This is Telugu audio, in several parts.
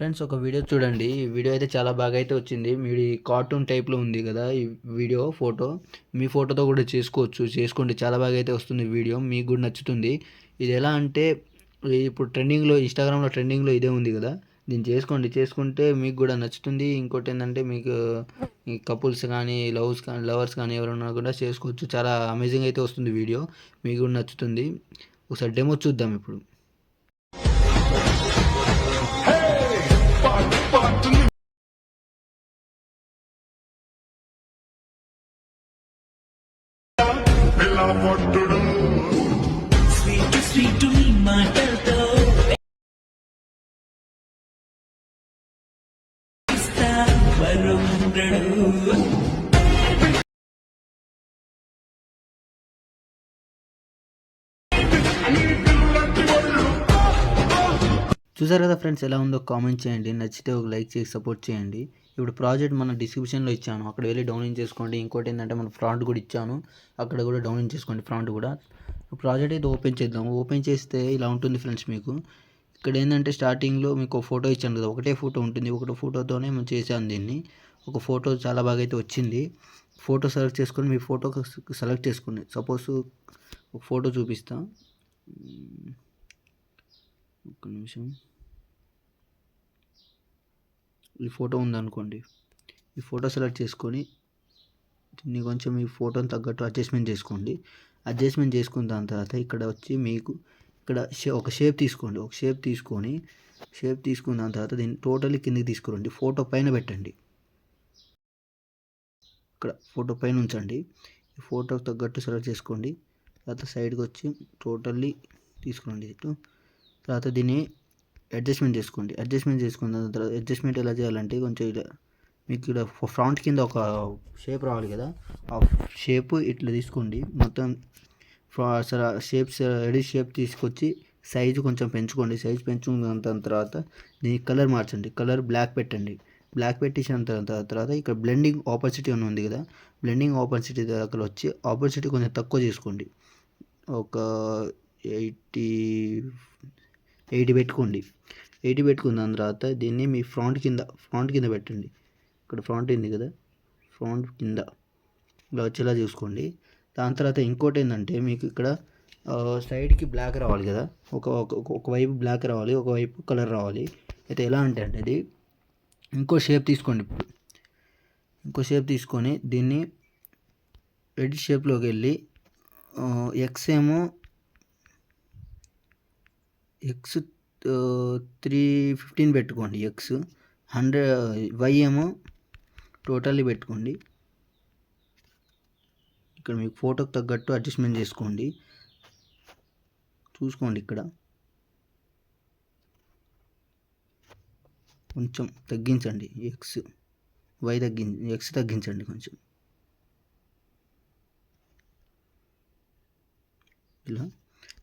ఫ్రెండ్స్ ఒక వీడియో చూడండి. ఈ వీడియో అయితే చాలా బాగా అయితే వచ్చింది. మీది కార్టూన్ టైప్‌లో ఉంది గదా! ఈ వీడియో ఫోటో. మీ ఫోటోతో కూడా చేసుకోవచ్చు. చేసుకోండి చాలా బాగా అయితే వస్తుంది వీడియో. మీకు కూడా నచ్చుతుంది. ఇది ఎలా అంటే ఇప్పుడు ట్రెండింగ్‌లో ఇన్‌స్టాగ్రామ్‌లో ట్రెండింగ్‌లో ఇదే ఉంది గదా! దీన్ని చేసుకోండి. చేసుకుంటే మీకు కూడా నచ్చుతుంది. ఇంకోటేందంటే మీకు ఈ కపుల్స్ కానీ, లవర్స్ కానీ ఎవరైనా కూడా చేసుకోవచ్చు. చాలా అమేజింగ్ అయితే వస్తుంది వీడియో. మీకు కూడా నచ్చుతుంది. ఒకసారి డెమో చూద్దాం ఇప్పుడు. స్వీట్ స్వీట్ నీ మాటలతో ఇస్తా వరుండ్రడు. చూసారు కదా ఫ్రెండ్స్, ఎలా ఉందో కామెంట్ చేయండి. నచ్చితే ఒక లైక్ చేసి సపోర్ట్ చేయండి. ఇప్పుడు ప్రాజెక్ట్ మన డిస్క్రిప్షన్లో ఇచ్చాను, అక్కడ వెళ్ళి డౌన్లోడ్ చేసుకోండి. ఇంకోటి ఏంటంటే మన ఫ్రాంట్ కూడా ఇచ్చాను, అక్కడ కూడా డౌన్లోడ్ చేసుకోండి ఫ్రాంట్ కూడా. ప్రాజెక్ట్ అయితే ఓపెన్ చేద్దాం. ఓపెన్ చేస్తే ఇలా ఉంటుంది ఫ్రెండ్స్. మీకు ఇక్కడ ఏంటంటే స్టార్టింగ్లో మీకు ఒక ఫోటో ఇచ్చాను కదా, ఒకటే ఫోటో ఉంటుంది. ఒకటి ఫోటోతోనే మనం చేసాను దీన్ని. ఒక ఫోటో చాలా బాగా అయితే వచ్చింది. ఫోటో సెలెక్ట్ చేసుకొని మీ ఫోటో సెలెక్ట్ చేసుకోండి. సపోజ్ ఒక ఫోటో చూపిస్తా, ఒక్క నిమిషం. ఈ ఫోటో ఉందనుకోండి, ఈ ఫోటో సెలెక్ట్ చేసుకొని దీన్ని కొంచెం ఈ ఫోటోని తగ్గట్టు అడ్జస్ట్మెంట్ చేసుకోండి. అడ్జస్ట్మెంట్ చేసుకున్న దాని తర్వాత ఇక్కడ వచ్చి మీకు ఇక్కడ ఒక షేప్ తీసుకోండి. ఒక షేప్ తీసుకున్న దాని తర్వాత దీన్ని టోటల్లీ కిందకి తీసుకురండి. ఫోటో పైన పెట్టండి. ఇక్కడ ఫోటో పైన ఉంచండి. ఈ ఫోటోకి తగ్గట్టు సెలెక్ట్ చేసుకోండి. తర్వాత సైడ్కి వచ్చి టోటల్లీ తీసుకురండి. తర్వాత దీన్ని అడ్జస్ట్మెంట్ చేసుకోండి. అడ్జస్ట్మెంట్ చేసుకున్న తర్వాత అడ్జస్ట్మెంట్ ఎలా చేయాలంటే కొంచెం ఇలా మీకు ఇక్కడ ఫ్రంట్ కింద ఒక షేప్ రావాలి కదా, ఆ షేప్ ఇట్లా తీసుకోండి. మొత్తం షేప్స్ ఎడిట్ షేప్ తీసుకొచ్చి సైజు కొంచెం పెంచుకోండి. సైజు పెంచుకున్న తర్వాత దీనికి కలర్ మార్చండి. కలర్ బ్లాక్ పెట్టండి. బ్లాక్ పెట్టేసిన తర్వాత ఇక్కడ బ్లెండింగ్ ఆపర్చునిటీ అని ఉంది కదా, బ్లెండింగ్ ఆపర్చునిటీ దగ్గర వచ్చి ఆపర్చునిటీ కొంచెం తక్కువ చేసుకోండి. ఒక 80 పెట్టుకోండి. 80 పెట్టుకున్న దాని తర్వాత దీన్ని మీ ఫ్రంట్ కింద పెట్టండి. ఇక్కడ ఫ్రంట్ ఉంది కదా, ఫ్రంట్ కింద ఇలా వచ్చేలా చూసుకోండి. దాని తర్వాత ఇంకోటి ఏంటంటే మీకు ఇక్కడ సైడ్కి బ్లాక్ రావాలి కదా, ఒకవైపు బ్లాక్ రావాలి, ఒకవైపు కలర్ రావాలి. అయితే ఎలా అంటే అది ఇంకో షేప్ తీసుకోండి. ఇప్పుడు ఇంకో షేప్ తీసుకొని దీన్ని ఎడిట్ షేప్లోకి వెళ్ళి ఎక్స్ 315 పెట్టుకోండి. ఎక్స్ 100, వై టోటల్లీ పెట్టుకోండి. ఇక్కడ మీకు ఫోటోకి తగ్గట్టు అడ్జస్ట్మెంట్ చేసుకోండి. చూసుకోండి, ఇక్కడ కొంచెం తగ్గించండి. ఎక్స్ తగ్గించండి కొంచెం ఇలా.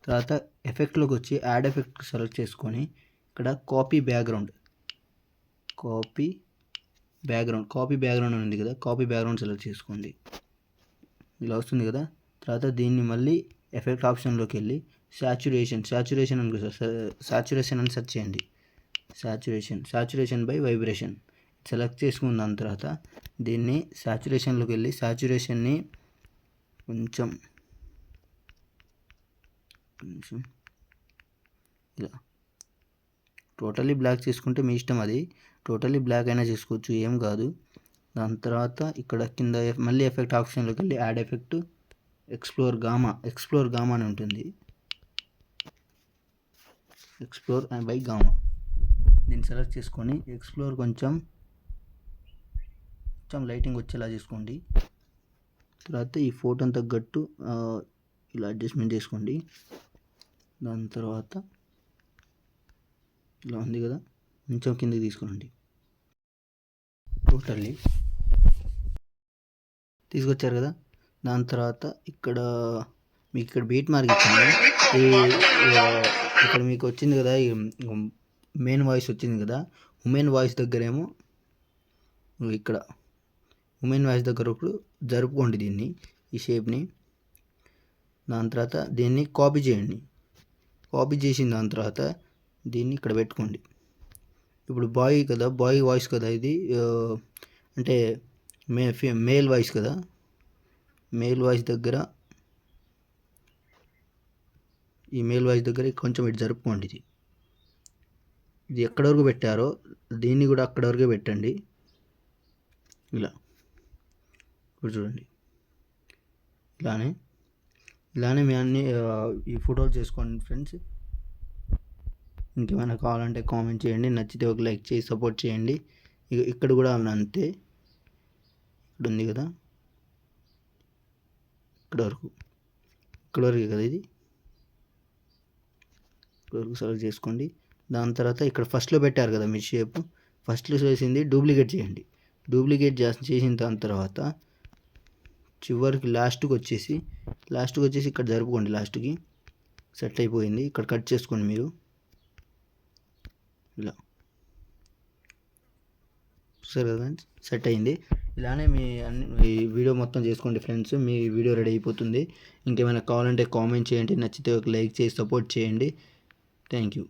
తర్వాత ఎఫెక్ట్లోకి వచ్చి యాడ్ ఎఫెక్ట్ సెలెక్ట్ చేసుకొని ఇక్కడ కాపీ బ్యాక్గ్రౌండ్ ఉంది కదా, కాపీ బ్యాక్గ్రౌండ్ సెలెక్ట్ చేసుకోండి. ఇలా వస్తుంది కదా. తర్వాత దీన్ని మళ్ళీ ఎఫెక్ట్ ఆప్షన్లోకి వెళ్ళి సాచురేషన్ అని సెర్చ్ చేయండి. సాచురేషన్ బై వైబ్రేషన్ సెలెక్ట్ చేసుకున్న దాని తర్వాత దీన్ని సాచురేషన్లోకి వెళ్ళి సాచురేషన్ని కొంచెం ఇలా టోటల్లీ బ్లాక్ చేసుకుంటే మీ ఇష్టం. అది టోటల్లీ బ్లాక్ అయినా చేసుకోవచ్చు, ఏం కాదు. దాని తర్వాత ఇక్కడ కింద మళ్ళీ ఎఫెక్ట్ ఆప్షన్లోకి వెళ్ళి యాడ్ ఎఫెక్ట్ ఎక్స్ప్లోర్ గామా అని ఉంటుంది. ఎక్స్ప్లోర్ బై గామా దీన్ని సెలెక్ట్ చేసుకొని ఎక్స్ప్లోర్ కొంచెం లైటింగ్ వచ్చేలా చేసుకోండి. తర్వాత ఈ ఫోటోని తగ్గట్టు ఇలా అడ్జస్ట్మెంట్ చేసుకోండి. దాని తర్వాత ఇలా ఉంది కదా, కొంచెం కిందకి తీసుకురండి. టోటల్లీ తీసుకొచ్చారు కదా. దాని తర్వాత మీకు ఇక్కడ బీట్ మార్క్ ఇచ్చాను. ఇక్కడ మీకు వచ్చింది కదా, ఈ మెయిన్ వాయిస్ వచ్చింది కదా, ఉమెన్ వాయిస్ దగ్గరేమో ఇక్కడ ఉమెన్ వాయిస్ దగ్గర ఇప్పుడు జరుపుకోండి దీన్ని, ఈ షేప్ని. దాని తర్వాత దీన్ని కాపీ చేయండి. కాపీ చేసిన దాని తర్వాత దీన్ని ఇక్కడ పెట్టుకోండి. ఇప్పుడు బాయ్ కదా, బాయ్ వాయిస్ కదా ఇది, అంటే మేల్ వాయిస్ కదా, మేల్ వాయిస్ దగ్గర ఈ మేల్ వాయిస్ దగ్గర కొంచెం ఇటు జరుపుకోండి. ఇది ఎక్కడి వరకు పెట్టారో దీన్ని కూడా అక్కడి వరకే పెట్టండి. ఇలా ఇప్పుడు చూడండి, ఇలానే మీ అన్ని ఈ ఫోటోలు చేసుకోండి ఫ్రెండ్స్. ఇంకేమైనా కావాలంటే కామెంట్ చేయండి, నచ్చితే ఒక లైక్ చేసి సపోర్ట్ చేయండి. ఇక్కడ కూడా అంతే, ఇక్కడ ఉంది కదా, ఇక్కడ వరకే కదా ఇది, ఇక్కడ వరకు సెలెక్ట్ చేసుకోండి. దాని తర్వాత ఇక్కడ ఫస్ట్లో పెట్టారు కదా మీ షేప్, ఫస్ట్లో చేసింది డూప్లికేట్ చేయండి. డూప్లికేట్ చేసిన దాని తర్వాత చివరికి లాస్ట్కి వచ్చేసి ఇక్కడ జరుపుకోండి. లాస్ట్కి సెట్ అయిపోయింది. ఇక్కడ కట్ చేసుకోండి మీరు, ఇలా చూసారు కదా ఫ్రెండ్స్, సెట్ అయింది. ఇలానే మీ వీడియో మొత్తం చేసుకోండి ఫ్రెండ్స్, మీ వీడియో రెడీ అయిపోతుంది. ఇంకేమైనా కావాలంటే కామెంట్ చేయండి, నచ్చితే ఒక లైక్ చేసి సపోర్ట్ చేయండి. Thank you.